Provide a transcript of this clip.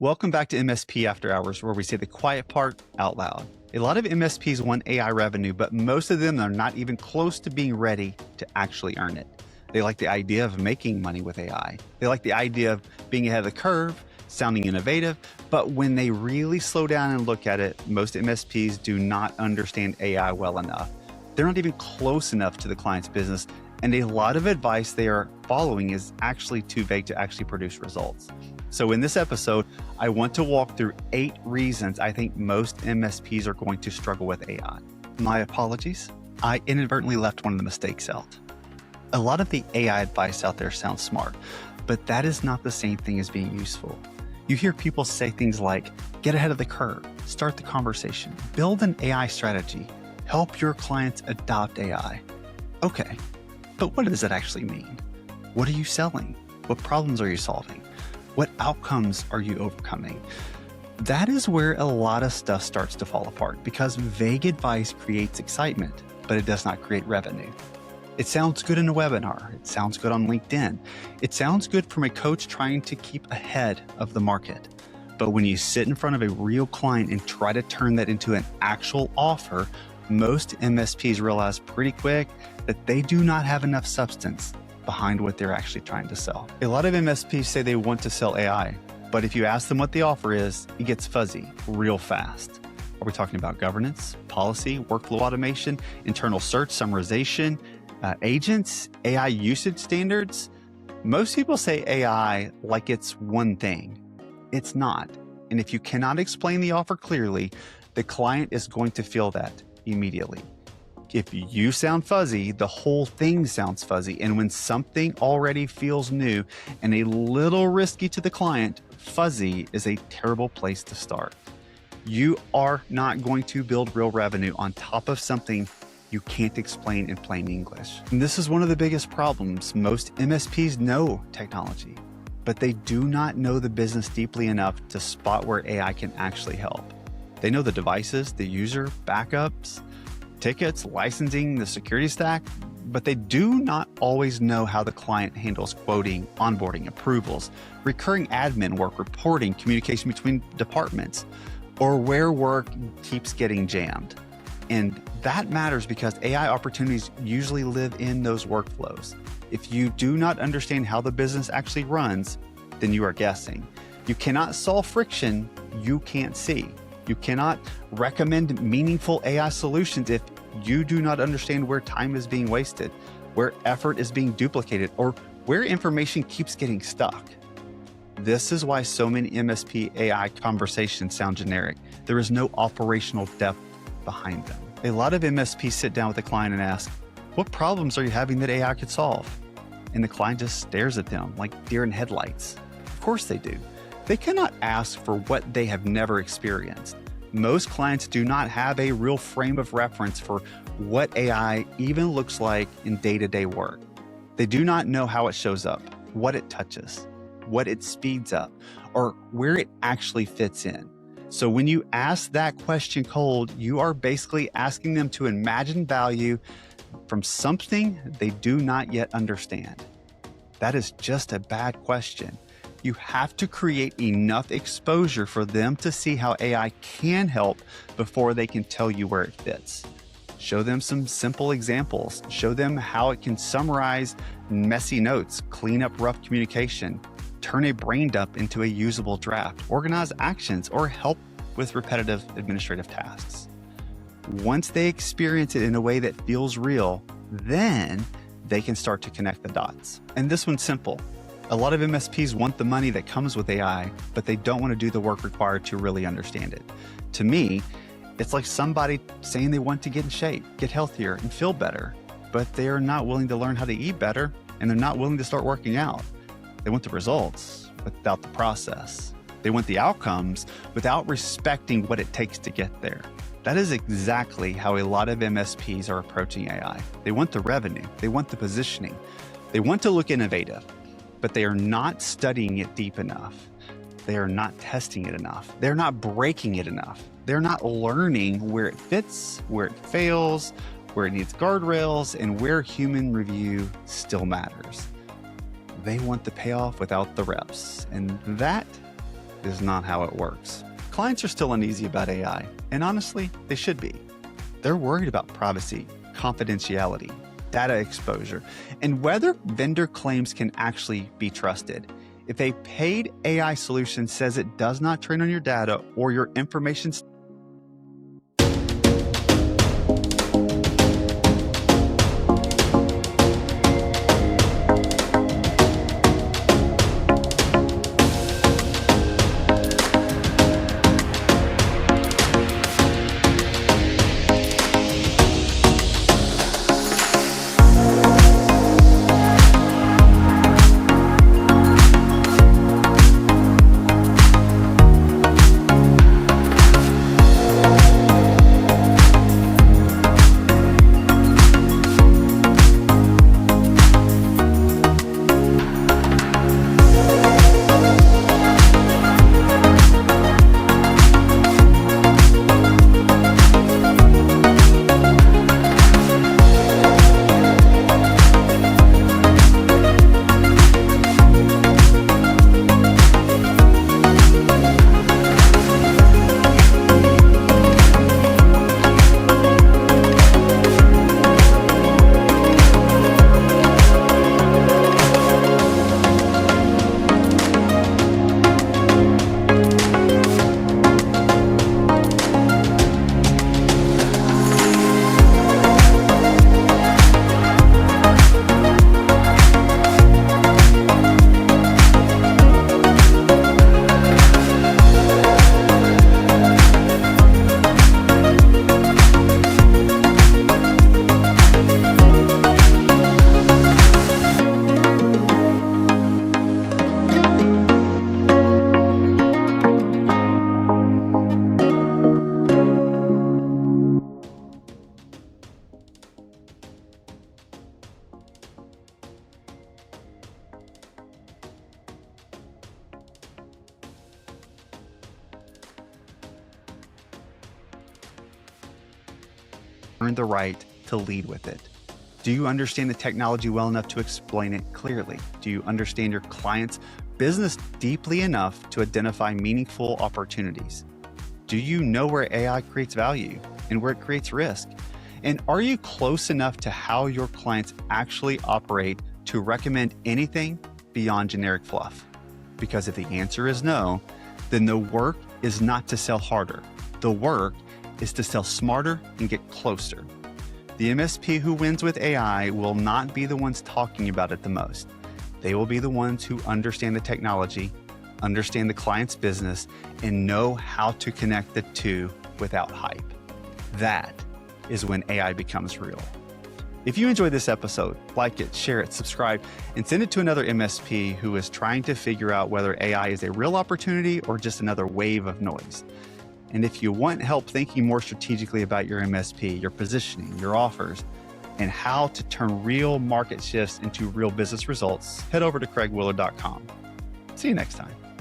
Welcome back to MSP After Hours, where we say the quiet part out loud. A lot of MSPs want AI revenue, but most of them are not even close to being ready to actually earn it. They like the idea of making money with AI. They like the idea of being ahead of the curve, sounding innovative, but when they really slow down and look at it, most MSPs do not understand AI well enough. They're not even close enough to the client's business, and a lot of advice they are following is actually too vague to actually produce results. So in this episode, I want to walk through 8 reasons I think most MSPs are going to struggle with AI. My apologies. I inadvertently left one of the mistakes out. A lot of the AI advice out there sounds smart, but that is not the same thing as being useful. You hear people say things like, get ahead of the curve, start the conversation, build an AI strategy, help your clients adopt AI. Okay, but what does that actually mean? What are you selling? What problems are you solving? What outcomes are you overcoming? That is where a lot of stuff starts to fall apart because vague advice creates excitement, but it does not create revenue. It sounds good in a webinar. It sounds good on LinkedIn. It sounds good from a coach trying to keep ahead of the market. But when you sit in front of a real client and try to turn that into an actual offer, most MSPs realize pretty quick that they do not have enough substance behind what they're actually trying to sell. A lot of MSPs say they want to sell AI, but if you ask them what the offer is, it gets fuzzy real fast. Are we talking about governance, policy, workflow automation, internal search, summarization, agents, AI usage standards? Most people say AI like it's one thing. It's not. And if you cannot explain the offer clearly, the client is going to feel that immediately. If you sound fuzzy, the whole thing sounds fuzzy. And when something already feels new and a little risky to the client, fuzzy is a terrible place to start. You are not going to build real revenue on top of something you can't explain in plain English. And this is one of the biggest problems. Most MSPs know technology, but they do not know the business deeply enough to spot where AI can actually help. They know the devices, the user, backups, tickets, licensing, the security stack, but they do not always know how the client handles quoting, onboarding, approvals, recurring admin work, reporting, communication between departments, or where work keeps getting jammed. And that matters because AI opportunities usually live in those workflows. If you do not understand how the business actually runs, then you are guessing. You cannot solve friction you can't see. You cannot recommend meaningful AI solutions if you do not understand where time is being wasted, where effort is being duplicated, or where information keeps getting stuck. This is why so many MSP AI conversations sound generic. There is no operational depth behind them. A lot of MSPs sit down with a client and ask, what problems are you having that AI could solve? And the client just stares at them like deer in headlights. Of course they do. They cannot ask for what they have never experienced. Most clients do not have a real frame of reference for what AI even looks like in day-to-day work. They do not know how it shows up, what it touches, what it speeds up, or where it actually fits in. So when you ask that question cold, you are basically asking them to imagine value from something they do not yet understand. That is just a bad question. You have to create enough exposure for them to see how AI can help before they can tell you where it fits. Show them some simple examples. Show them how it can summarize messy notes, clean up rough communication, turn a brain dump into a usable draft, organize actions, or help with repetitive administrative tasks. Once they experience it in a way that feels real, then they can start to connect the dots. And this one's simple. A lot of MSPs want the money that comes with AI, but they don't want to do the work required to really understand it. To me, it's like somebody saying they want to get in shape, get healthier, and feel better, but they are not willing to learn how to eat better, and they're not willing to start working out. They want the results without the process. They want the outcomes without respecting what it takes to get there. That is exactly how a lot of MSPs are approaching AI. They want the revenue, they want the positioning, they want to look innovative, but they are not studying it deep enough. They are not testing it enough. They're not breaking it enough. They're not learning where it fits, where it fails, where it needs guardrails, and where human review still matters. They want the payoff without the reps. And that is not how it works. Clients are still uneasy about AI, and honestly, they should be. They're worried about privacy, confidentiality, data exposure, and whether vendor claims can actually be trusted. If a paid AI solution says it does not train on your data or your information, earn the right to lead with it. Do you understand the technology well enough to explain it clearly? Do you understand your client's business deeply enough to identify meaningful opportunities? Do you know where AI creates value and where it creates risk? And are you close enough to how your clients actually operate to recommend anything beyond generic fluff? Because if the answer is no, then the work is not to sell harder. The work is to sell smarter and get closer. The MSP who wins with AI will not be the ones talking about it the most. They will be the ones who understand the technology, understand the client's business, and know how to connect the two without hype. That is when AI becomes real. If you enjoyed this episode, like it, share it, subscribe, and send it to another MSP who is trying to figure out whether AI is a real opportunity or just another wave of noise. And if you want help thinking more strategically about your MSP, your positioning, your offers, and how to turn real market shifts into real business results, head over to craigwillard.com. See you next time.